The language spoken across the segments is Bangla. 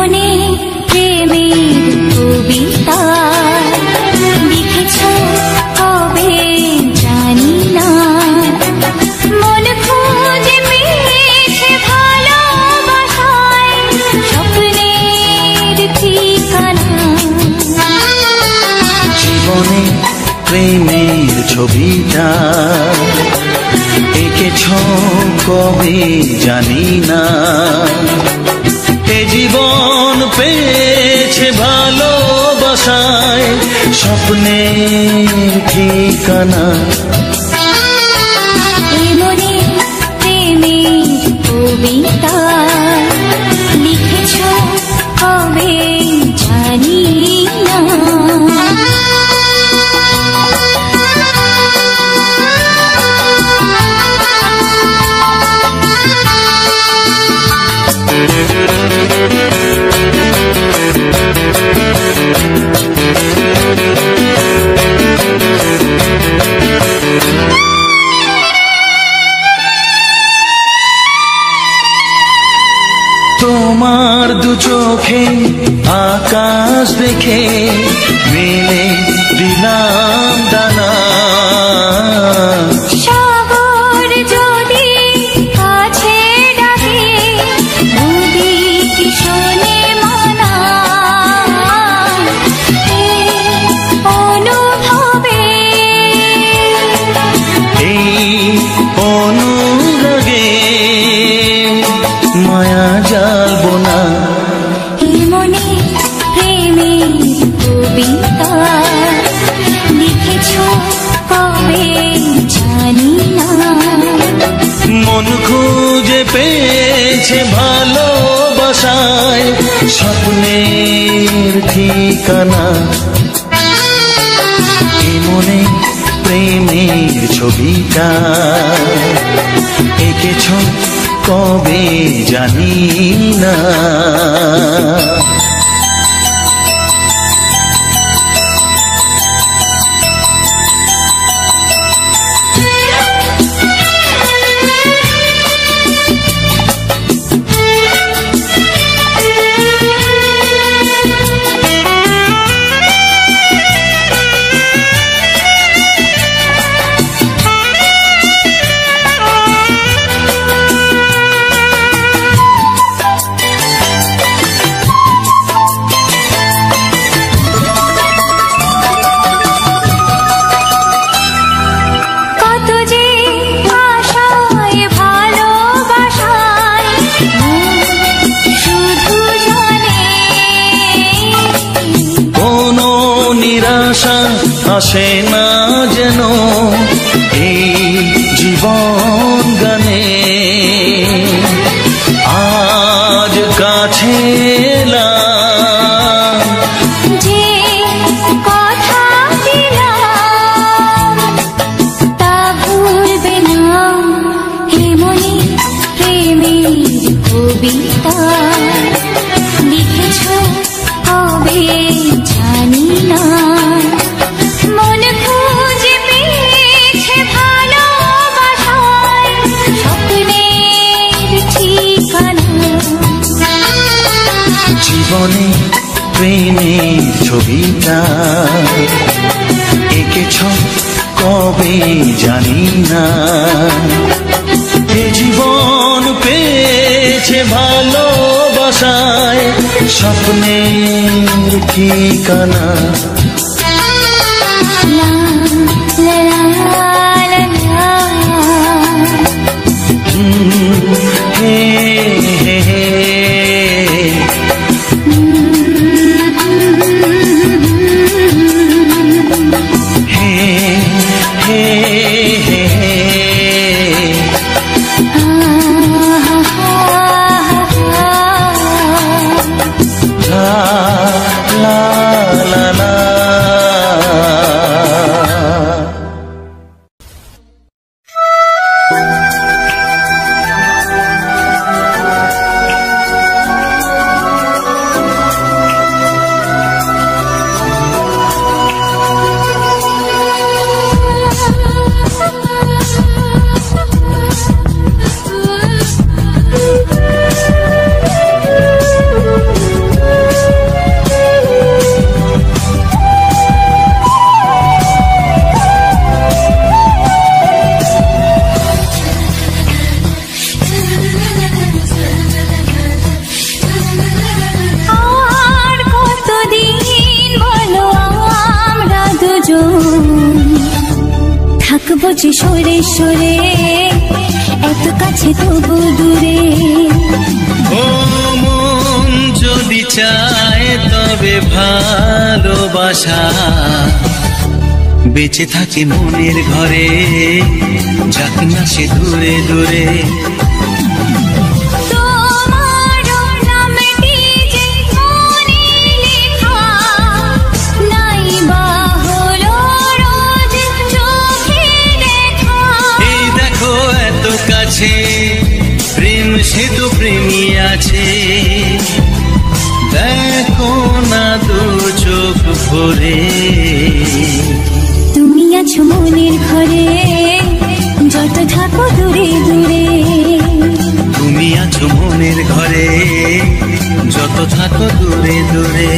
মনে প্রেমের কবিতা লিখেছ কবে জানি না, মন খুঁজে পেয়েছে ভালোবাসায় স্বপ্নের ঠিকানা। জীবনে প্রেমের ছবিটা এঁকেছ কবে জানি না, এ জীবন পেয়েছে ভালোবাসায় স্বপ্নের ঠিকানা। এ মনে প্রেমের কবিতা লিখেছ কবে জানি না। তোমার দু চোখে আকাশ দেখে মেলে দিলাম দানা, সাগর যদি কাছে ডাকে নদী কি শোনে মানা, এই অনুভবে এই অনুরাগে মায়া জালব না। এ মনে প্রেমের কবিতা লিখেছ কবে জানি না, মন খুঁজে পেয়েছে ভালোবাসায় স্বপ্নের ঠিকানা। এ মনে প্রেমের ছবিটা এঁকেছ কবে জানি না। আসে না যেন এই জীবন গানে, আজ কাছে এলাম যে কথা দিলাম তা ভুলবে না। হে মনে প্রেমের কবিতা লিখেছ কবে জানি না, মন খুঁজে পেয়েছে ভালোবাসায় স্বপ্নের ঠিকানা। জীবনে প্রেমের ছবিটা এঁকেছ কবে জানি না, এ জীবন পেয়েছে ভালোবাসায় স্বপ্নের ঠিকানা। la la la la থাকবো যে সরে সরে, এত কাছে তবু দূরে। ও মন যদি চায় তবে ভালোবাসা বেঁচে থাকে মনের ঘরে, যাক না সে দূরে দূরে। প্রেম সে তো প্রেমী আছে, দেখো না দু চোখ ভরে। তুমি আছো মনের ঘরে, যত থাকো দূরে দূরে। তুমি আছো মনের ঘরে, যত থাকো দূরে দূরে।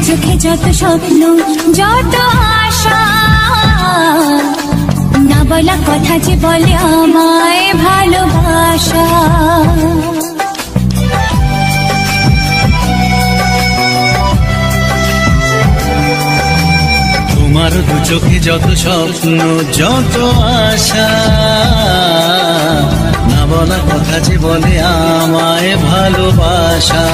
চোখে যত স্বপ্ন যত আশা, না বলা কথা যে বলে আমায় ভালোবাসা। তোমার দু চোখে যত স্বপ্ন যত আশা, না বলা কথা যে বলে আমায় ভালোবাসা।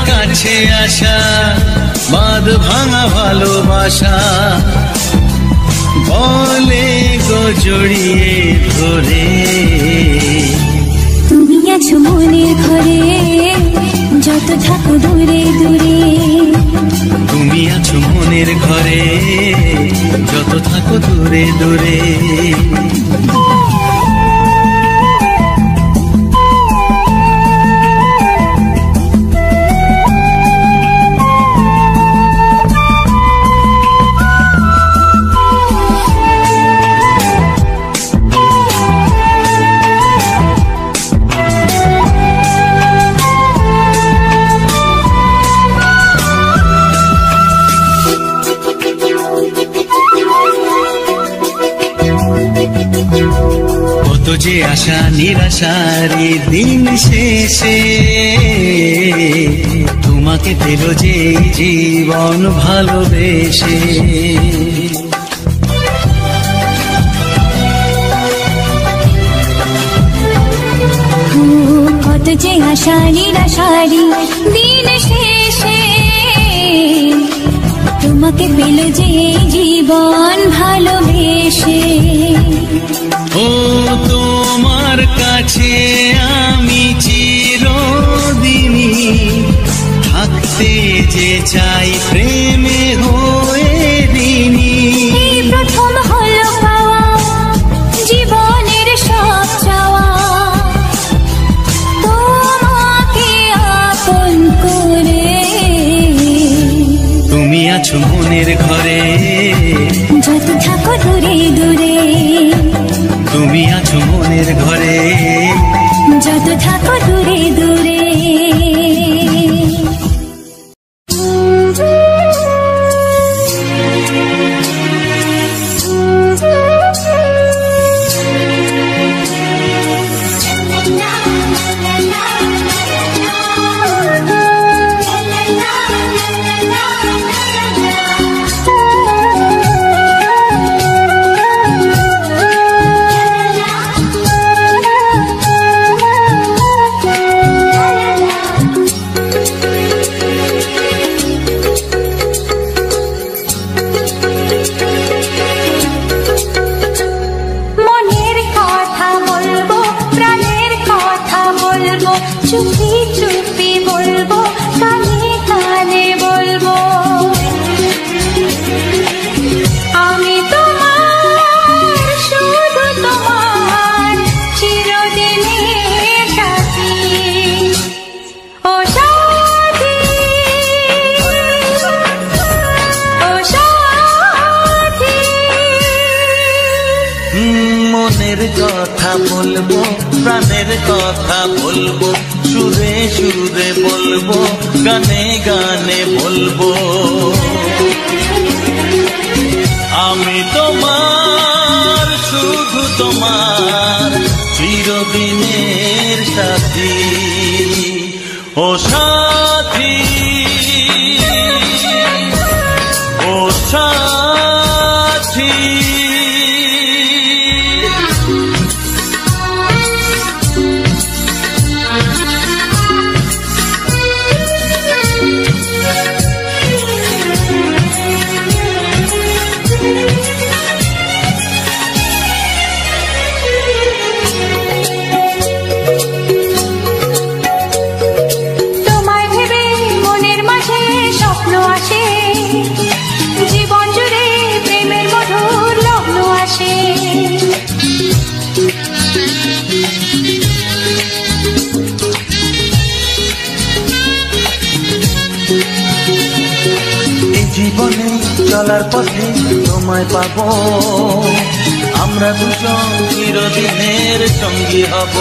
কাছে আসা বাঁধ ভাঙা ভালোবাসা, বলে গো জড়িয়ে ধরে। তুমি আছো মনের ঘরে, যত থাকো দূরে দূরে। তুমি আছো মনের ঘরে, যত থাকো দূরে দূরে। যে আশা নিরাশারি দিন শেষে, তোমাকে পেল যে জীবন ভালোবেসে। কত যে আশা নিরাশারি দিন শেষে, তোমাকে পেল যে জীবন ভালোবেসে। ও তোমার কাছে আমি চিরদিনই থাকতে যে চাই প্রেমে হয়ে দিনই। প্রথম হলো পাওয়া জীবনের সব চাওয়া, তোমাকে আপন করে। তুমি আছো মনের ঘরে, যত থাকো দূরে দূরে। তুমি আছো মনের ঘরে, যত থাকো দূরে দূরে। চুপি চুপি বলবো, কানে কানে বলবো। আমি তোমার কথা বলবো, প্রাণের কথা বলবো, সুরে সুরে বলবো, গানে গানে বলবো। আমি তোমার, শুধু তোমার, চিরদিনের সাথী। ও সাথী, ও সাথী। জীবনে চলার পথে তোমায় পাবো, আমরা দুজন চিরদিনের সঙ্গী হব।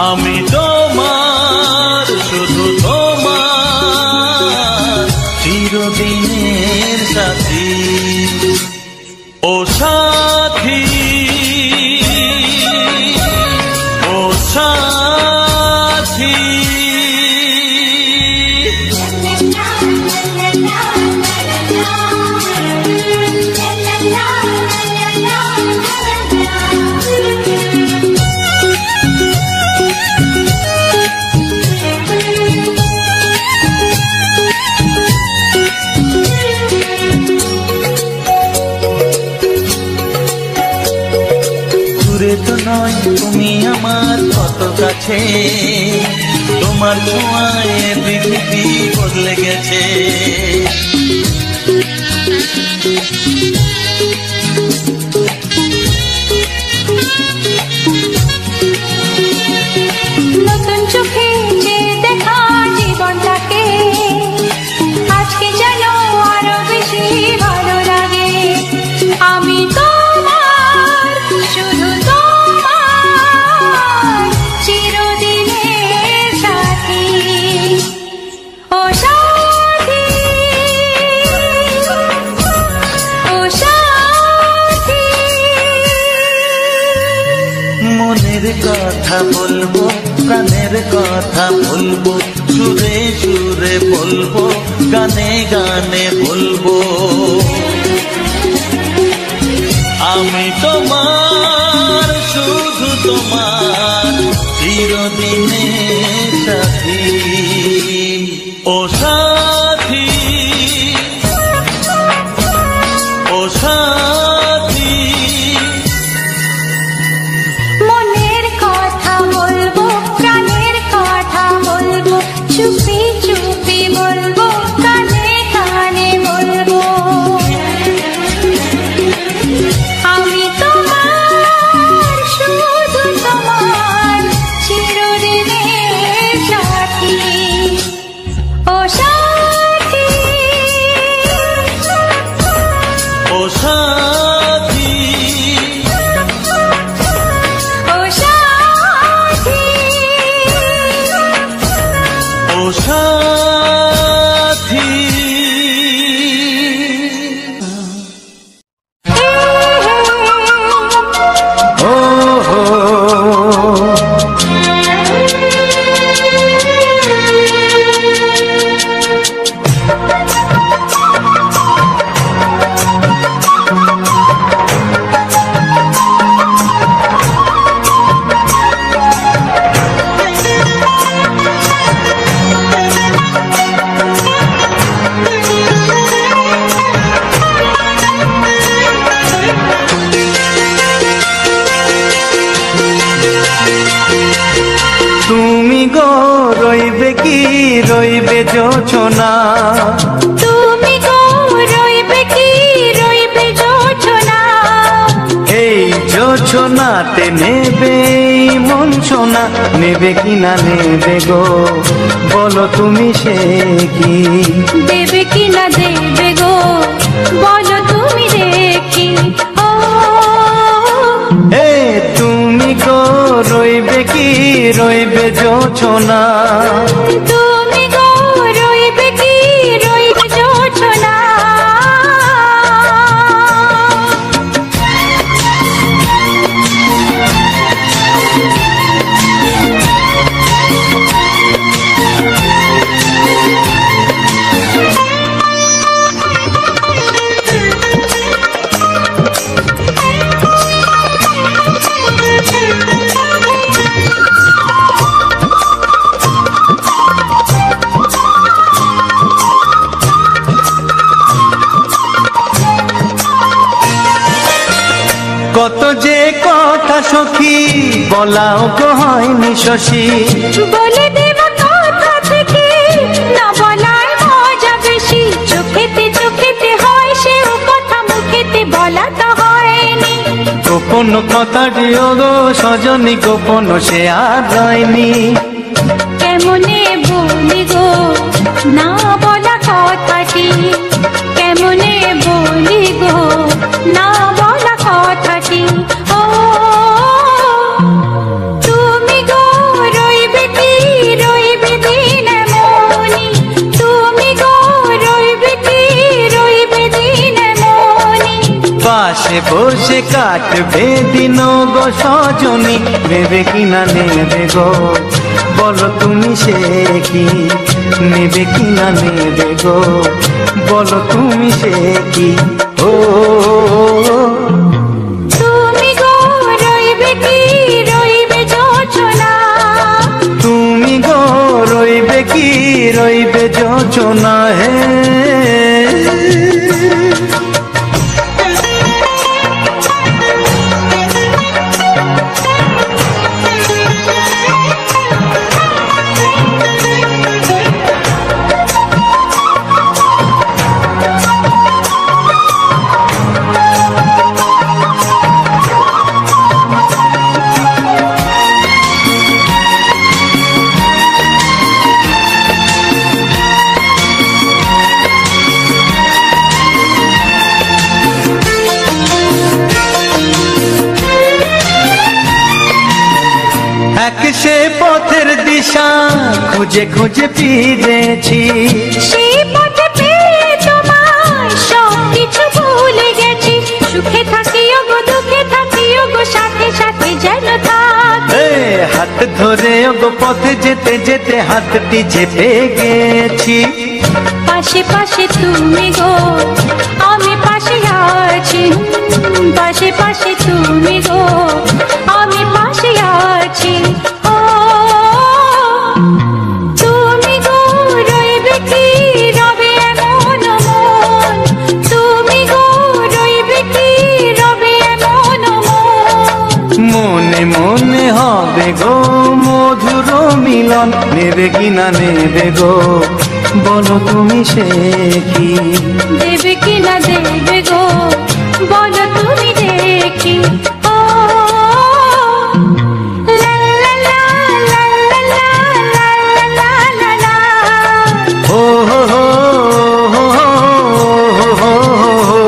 আমি তোমার, শুধু তোমার, চিরদিনের সাথী। ও সাথী, ও সাথী। তো নয় তুমি আমার কত কাছে, তোমার ছোঁয়ায় পৃথিবী বদলে গেছে। নতুন চোখে যে দেখা জীবনটাকে আজকে যেন আরো বেশি ভালো লাগে। আমি তোমার, শুধু তোমার, চিরদিনের সাথী। ও সাথী, ও সাথী। মনের কথা বলবো, প্রাণের কথা বলবো, সুরে সুরে বলবো, গানে গানে বলবো। আমি তোমার, শুধু তোমার, চিরদিনের সাথী। ও সাথী, ও সাথী। মনের কথা বলবো, প্রাণের কথা বলবো, চুপি চুপি বলবো, কানে কানে বলবো। আমি তোমার, শুধু তোমার, চিরদিনের সাথী। ও সাথী, ও সাথী, ও সাথী, ও সাথী। ও হো, তুমি গো রইবে কি, রইবে জোছনা। তুমি গো রইবে কি, রইবে জোছনা। এই জোছনাতে নেবে মন সোনা, নেবে কি না নেবে গো, বলো তুমি সে কি। দেবে কি না দেবে গো, বলো তুমি দেখি। ও এ তুমি রইবে জোছনা, তুমি গো রইবে কি রইবে জোছনা। কত যে কথা সখী বলাও গো হয়নি শশী, বলে দেব কথা থেকে না বলার মজা বেশি। চোখেতে চোখেতে হয় সেও কথা, মুখেতে বলা তো হয়নি। গোপন কথাটি ও গো সজনী গোপন সে আর রয়নি। কেমনে বলি গো না বলা কথাটি, কেমনে বলি গো না বলা কথাটি। ও তুমি গো রইবে কি রইবে দিন মনি, তুমি গো রইবে কি রইবে দিন মনি। পাশে বসে কাটবে দিন গো সজনী, নেবে কি না নেবে গো বলো তুমি সে কি, নেবে কি না নেবে গো বলো তুমি সে কি। ও তুমি গো রইবে কি রইবে জোছনা, তুমি গো রইবে কি রইবে জোছনা। হে এক সে পথের দিশা খুঁজে খুঁজে ফিরেছি, সেই পথে পেয়ে তোমায় সব কিছু ভুলে গেছি। সুখে থাকিও গো দুঃখে থাকিও গো সাথে সাথে যেন থাক। হাত ধরে গো পথে যেতে যেতে হাতটি চেপে গেছি। পাশে পাশে তুমি গো আমি পাশে আছি, পাশে পাশে তুমি গো আমি পাশে আছি। ও তুমি গো রইবে কি রবে এমন মন, তুমি গো রইবে কি রবে এমন মন। মনে মনে হবে গো মধুর মিলন, নেবে কি না নেবে গো বলো তুমি সে কি, দেবে কি না দেবে গো বলো তুমি দেখি। ও লা লা লা লা লা লা লা লা লা লা। ও হো হো হো হো হো হো।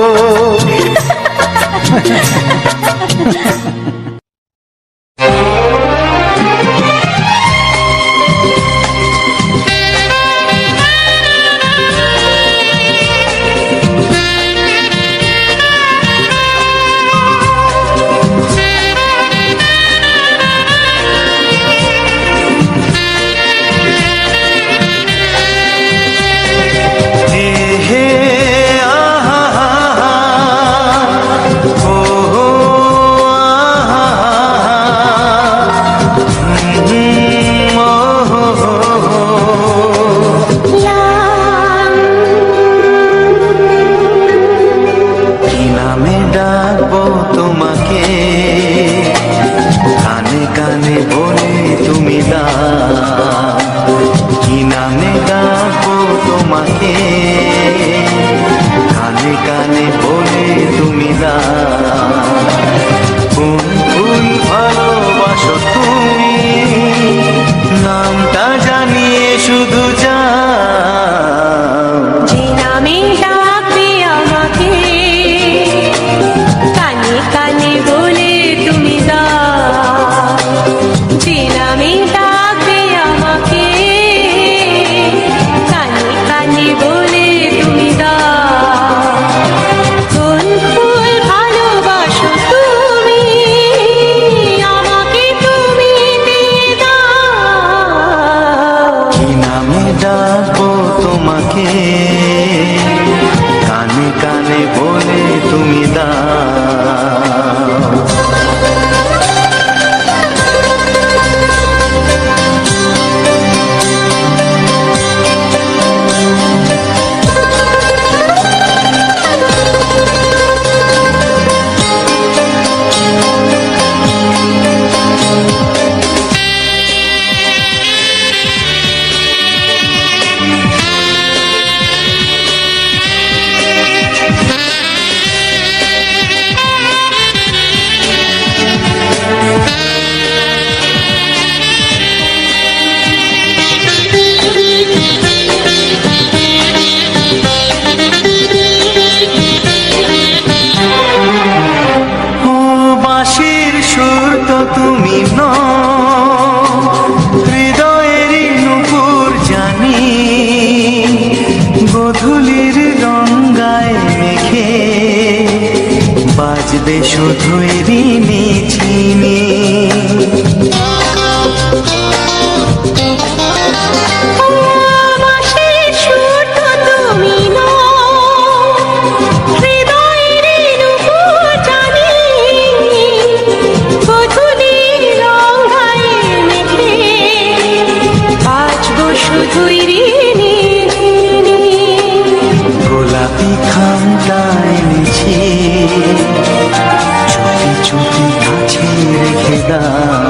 কানে বলে তুমি দাও, যে নামে তোমাকে, কানে কানে বলে তুমি দাও। তুমি হৃদয়েরই নুপুর জানি, গধূলির গঙ্গায় মেখে বাজবে শুধুই ঋণী ঝিনি। গোলাপি খামটা এনেছি, চুপি চুপি কাছে রেখে দাও।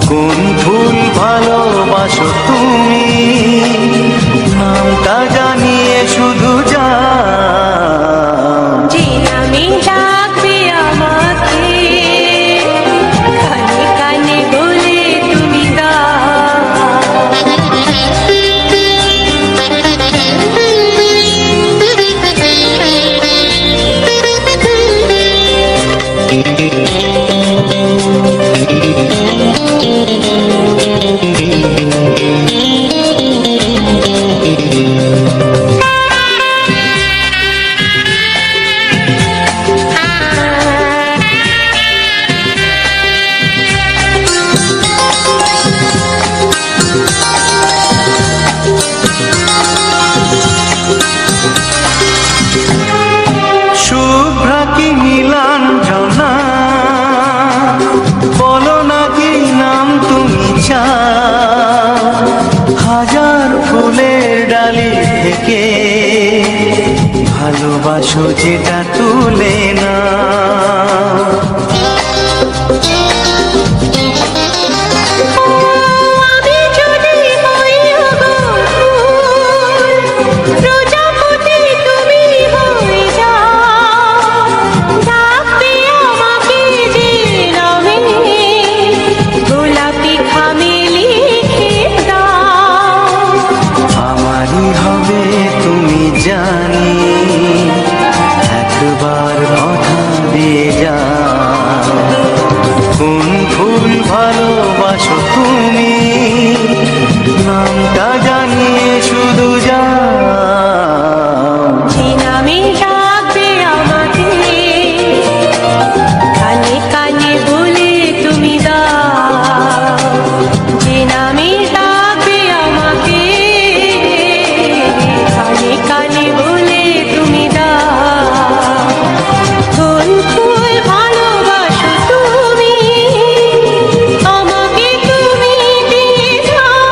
কোন ফুল ভালোবাসো তুমি, নামটা জানিয়ে শুধু যাও। যে নামে ডাকবে আমাকে, কানে কানে বলে তুমি শুভ্রা কি নীলাঞ্জনা, বলো না কি নাম তুমি চাও। হাজার ফুলের ডালি থেকে ভালোবাসো যেটা তুলে না। জানি একবার কথা দিয়ে যাও। কোন ফুল ভালোবাসো তুমি, নামটা জানিয়ে শুধু যাও। যে নামে ডাকবে আমাকে, কানে কানে বলে তুমি দাও। যে নামে ডাকবে আমাকে, কানে কানে বলে তুমি দাও। কোন ফুল ভালোবাসো তুমি, আমাকে তুমি দিয়ে যাও।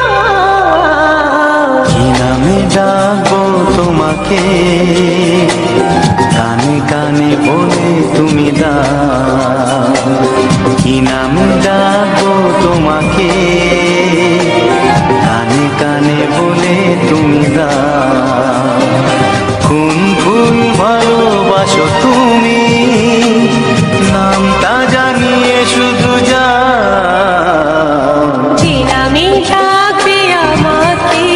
কি নামে ডাকবো তোমাকে, কানে কানে বলে তুমি দাও। কি নামে ডাকবো তোমাকে, কানে কানে বলে তুমি দাও। কোন ফুল ভালোবাসো তুমি, নামটা জানিয়ে শুধু যাও। যে নামে ডাকবে আমাকে,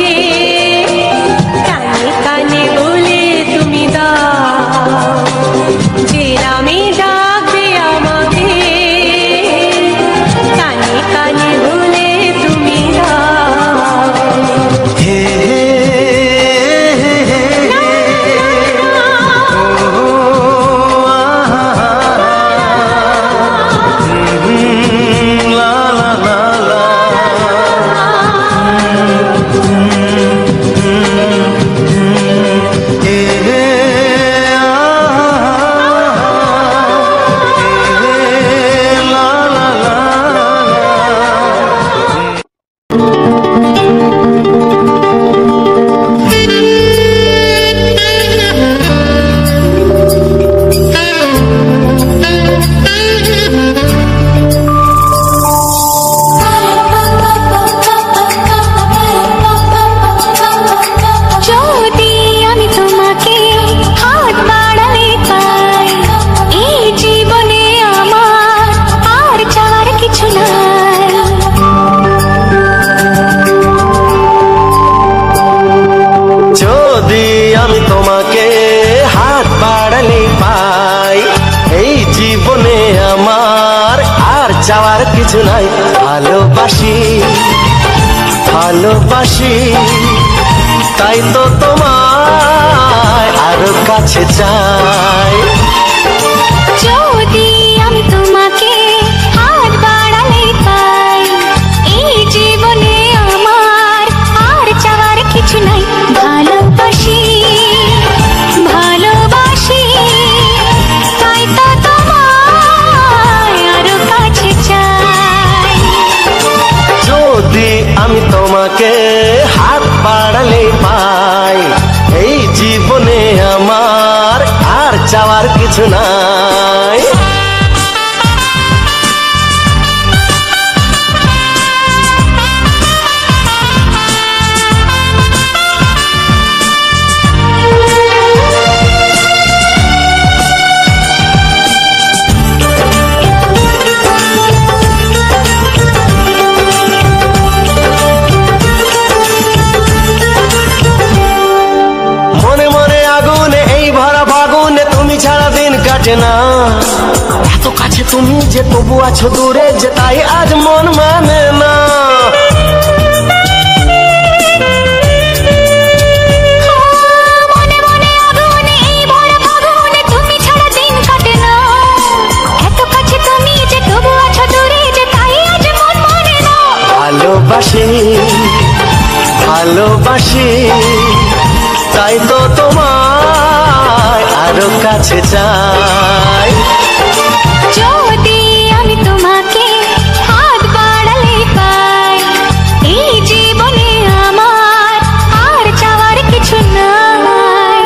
কানে কানে বলে তুমি দাও। যে নামে ডাকবে আমাকে, কানে কানে বলে কিছু নাই। ভালোবাসি ভালোবাসি তাই তো তোমায় আরো কাছে চাই। যদি আমি তোমাকে হাত বাড়ালে পাই, এই জীবনে আমার আর চাওয়ার কিছু নাই। ভালোবাসি ভালোবাসি তাই তো তোমায় আরো কাছে চাই। যদি আমি তোমাকে হাত বাড়ালে পাই, এই জীবনে আমার আর চাওয়ার কিছু নাই। কাটে না এত কাছে তুমি যে তবু আছো দূরে, যে তাই আজ মন মানে না। ভালোবাসি ভালোবাসি তাই তো তোমায় আরো কাছে চাই। যদি আমি তোমাকে হাত বাড়ালে পাই, এই জীবনে আমার আর চাওয়ার কিছু নাই।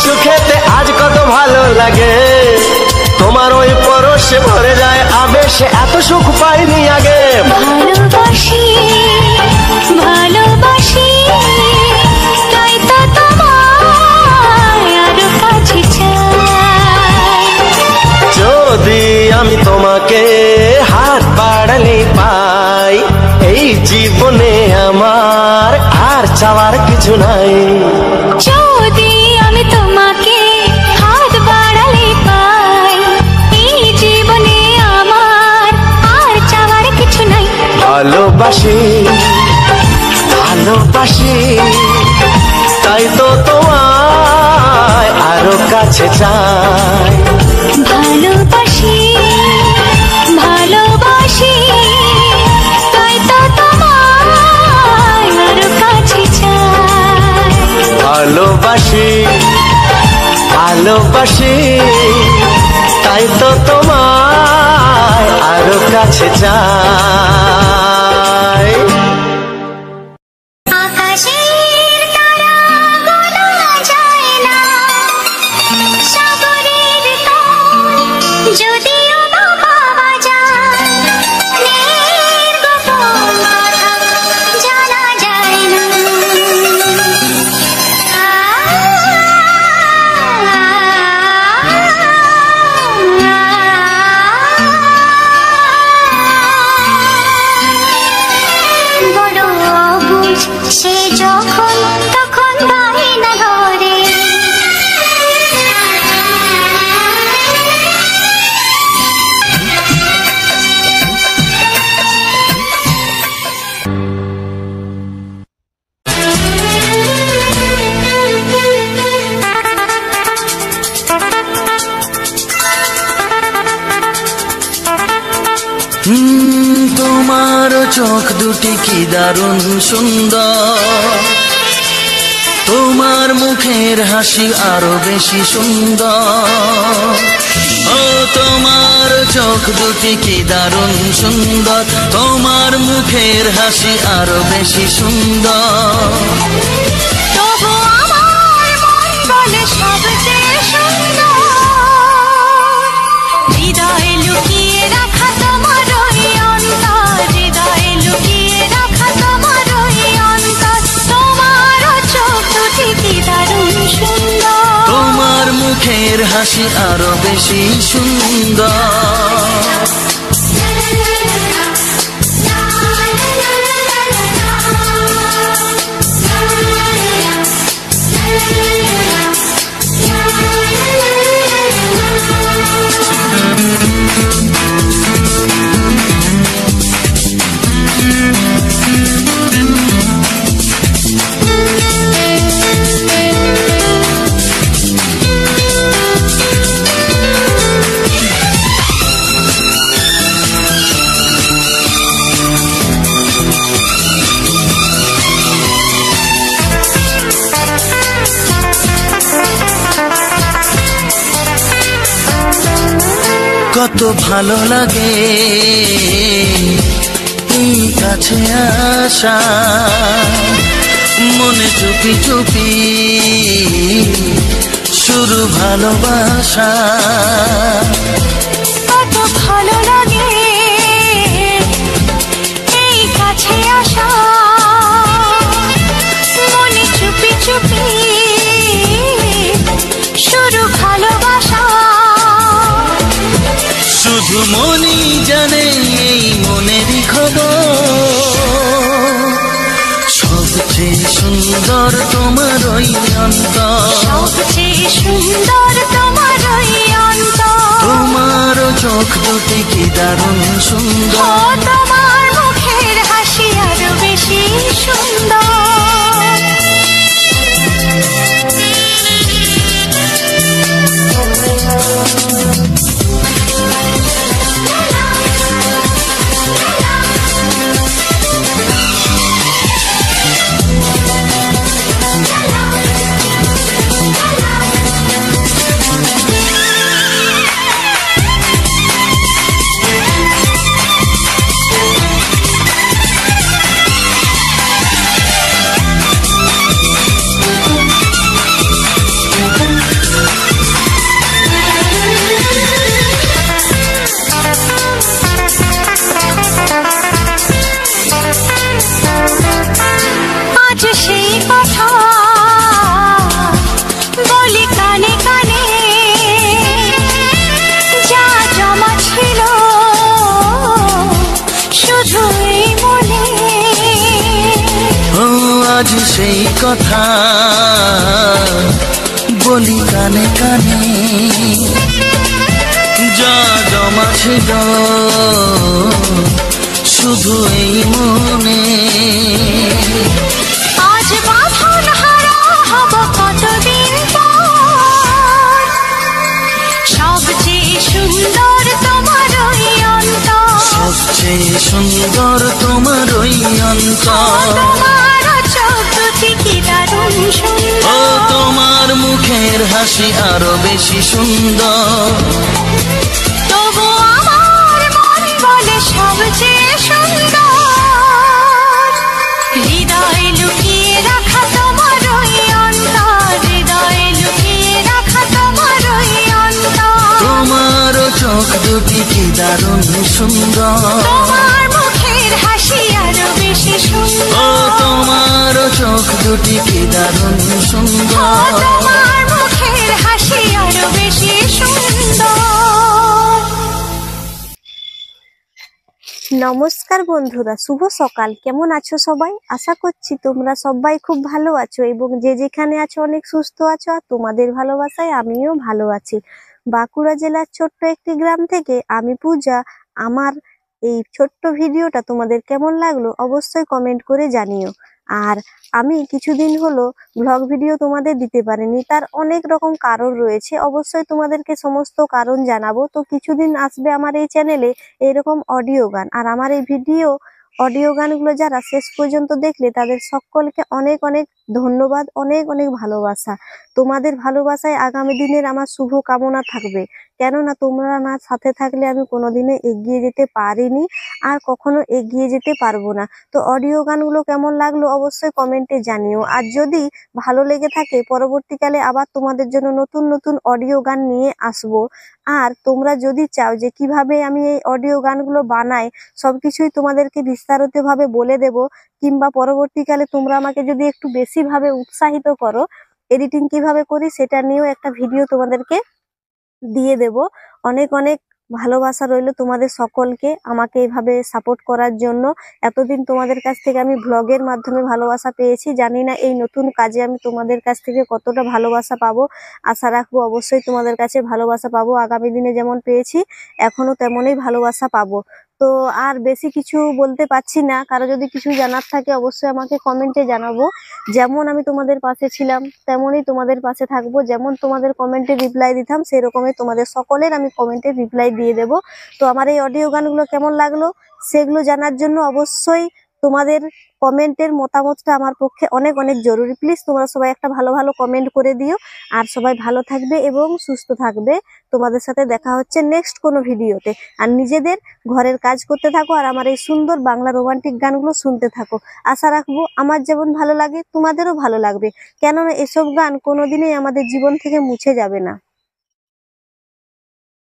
সুখেতে আজ কত ভালো লাগে, তোমার ওই পরশে ভরে যায় আবেশে, এত সুখ পাইনি আগে। ভালোবাসি ভালোবাসি তাই তো তোমায় আরো কাছে চাই। যদি আমি তোমাকে হাত বাড়ালে পাই, এই জীবনে আমার আর চাওয়ার কিছু নাই। যদি আমি তোমাকে হাত বাড়ালে পাই, এই জীবনে আমার আর চাওয়ার কিছু নাই। ভালোবাসি ভালোবাসি তাই তো তোমায় আরো কাছে চাই। ভালোবাসি ভালোবাসি তাই তো তোমায় আরো কাছে চাই। ভালোবাসি ভালোবাসি তাই তো তোমায় আরো কাছে চাই। আকাশের তারা গোনা যায় না, সাগরের তল যদিও বা পাওয়া যায়, মনের গোপন কথা জানা যায় না। বড় অবুঝ সে যখন তখন বায়না ধরে, তোমার চোখ দুটি কি দারুণ সুন্দর, তোমার মুখের হাসি আরো বেশি সুন্দর, ও তোমার চোখ দুটি কি দারুণ সুন্দর, তোমার মুখের হাসি আরো বেশি সুন্দর। তবু আমার মন বলে সবচেয়ে সুন্দর, হৃদয়ে লুকিয়ে রাখা তোমার ওই অন্তর, হৃদয়ে লুকিয়ে রাখা তোমার ওই অন্তর, তোমার চোখ দুটি কি দারুণ সুন্দর, তোমার মুখের হাসি আরো বেশি সুন্দর। কত ভালো লাগে এই কাছে আসা, মনে চুপি চুপি শুরু ভালোবাসা। কত ভালো লাগে এই কাছে আসা, মনে চুপি চুপি শুরু ভালোবাসা। শুধু মনই জানে এই মনেরই খবর, সবচেয়ে সুন্দর তোমার ওই অন্তর, সবচেয়ে সুন্দর তোমার ওই অন্তর, তোমার চোখ দুটি কি দারুণ ও সুন্দর, তোমার মুখের হাসি আরো বেশি সুন্দর। আজ সেই কথা বলি কানে কানে, যা জমা ছিল শুধু এই মনে। ও আজ সেই কথা বলি কানে কানে, যা জমা ছিল শুধু এই মনে। আজ বাঁধন হারা হব কতদিন পর, সবচেয়ে সুন্দর তোমার ওই অন্তর, সবচেয়ে সুন্দর তোমার ওই অন্তর, তোমার চোখ দুটি কি দারুণ ও সুন্দর, তোমার মুখের হাসি আরো বেশি সুন্দর। তবু আমার মন বলে সবচেয়ে সুন্দর, হৃদয়ে লুকিয়ে রাখা তোমার ওই অন্তর, হৃদয়ে লুকিয়ে রাখা তোমার ওই অন্তর, তোমার চোখ দুটি কি দারুণ সুন্দর, তোমার মুখের হাসি আরো বেশি ও সুন্দর, তোমার চোখ দুটি কি দারুণ ও সুন্দর। তোমার মুখের হাসি আরো বেশি সুন্দর। নমস্কার বন্ধুরা, শুভ সকাল। কেমন আছো সবাই? আশা করছি তোমরা সবাই খুব ভালো আছো এবং যে যেখানে আছো অনেক সুস্থ আছো। আর তোমাদের ভালোবাসায় আমিও ভালো আছি। বাঁকুড়া জেলার ছোট্ট একটি গ্রাম থেকে আমি পূজা। আমার এই ছোট্ট ভিডিওটা তোমাদের কেমন লাগলো অবশ্যই কমেন্ট করে জানিও। আর আমি কিছুদিন হলো ব্লগ ভিডিও তোমাদের দিতে পারিনি, তার অনেক রকম কারণ রয়েছে। অবশ্যই তোমাদেরকে সমস্ত কারণ জানাবো। তো কিছুদিন আসবে আমার এই চ্যানেলে এরকম অডিও গান, আর আমার এই ভিডিও অডিও গানগুলো যারা শেষ পর্যন্ত দেখলে তাদের সকলকে অনেক অনেক ধন্যবাদ, অনেক অনেক ভালোবাসা। তোমাদের ভালোবাসায় আগামী দিনের আমার শুভ কামনা থাকবে, কেননা তোমরা না সাথে থাকলে আমি কোনোদিনও এগিয়ে যেতে পারিনি আর কখনো এগিয়ে যেতে পারবো না। তো অডিও গানগুলো কেমন লাগলো অবশ্যই কমেন্টে জানিও। আর যদি ভালো লেগে থাকে পরবর্তীকালে আবার তোমাদের জন্য নতুন নতুন অডিও গান নিয়ে আসবো। আর তোমরা যদি চাও যে কিভাবে আমি এই অডিও গানগুলো বানাই সবকিছুই তোমাদেরকে বিস্তারিতভাবে বলে দেব, কিংবা পরবর্তীকালে তোমরা আমাকে যদি একটু বেশি ভাবে উৎসাহিত করো এডিটিং কিভাবে করি সেটা নিয়েও একটা ভিডিও তোমাদেরকে দিয়ে দেব। অনেক অনেক ভালোবাসা রইলো তোমাদের সকলকে আমাকে এইভাবে সাপোর্ট করার জন্য। এতদিন তোমাদের কাছ থেকে আমি ব্লগের মাধ্যমে ভালোবাসা পেয়েছি, জানি না এই নতুন কাজে আমি তোমাদের কাছ থেকে কতটা ভালোবাসা পাবো। আশা রাখবো অবশ্যই তোমাদের কাছে ভালোবাসা পাবো, আগামী দিনে যেমন পেয়েছি এখনো তেমনই ভালোবাসা পাবো। তো আর বেশি কিছু বলতে পারছি না, কারো যদি কিছু জানার থাকে অবশ্যই আমাকে কমেন্টে জানাবো। যেমন আমি তোমাদের পাশে ছিলাম তেমনই তোমাদের পাশে থাকবো, যেমন তোমাদের কমেন্টে রিপ্লাই দিতাম সেরকমই তোমাদের সকলের আমি কমেন্টে রিপ্লাই দিয়ে দেব। তো আমার এই অডিও গানগুলো কেমন লাগলো সেগুলো জানার জন্য অবশ্যই তোমাদের কমেন্টের মতামতটা আমার পক্ষে অনেক অনেক জরুরি। প্লিজ তোমরা সবাই একটা ভালো ভালো কমেন্ট করে দিও। আর সবাই ভালো থাকবে এবং সুস্থ থাকবে। তোমাদের সাথে দেখা হচ্ছে নেক্সট কোনো ভিডিওতে। আর নিজেদের ঘরের কাজ করতে থাকো আর আমার এই সুন্দর বাংলা রোমান্টিক গানগুলো শুনতে থাকো। আশা রাখবো আমার যেমন ভালো লাগে তোমাদেরও ভালো লাগবে, কেননা এসব গান কোনোদিনই আমাদের জীবন থেকে মুছে যাবে না।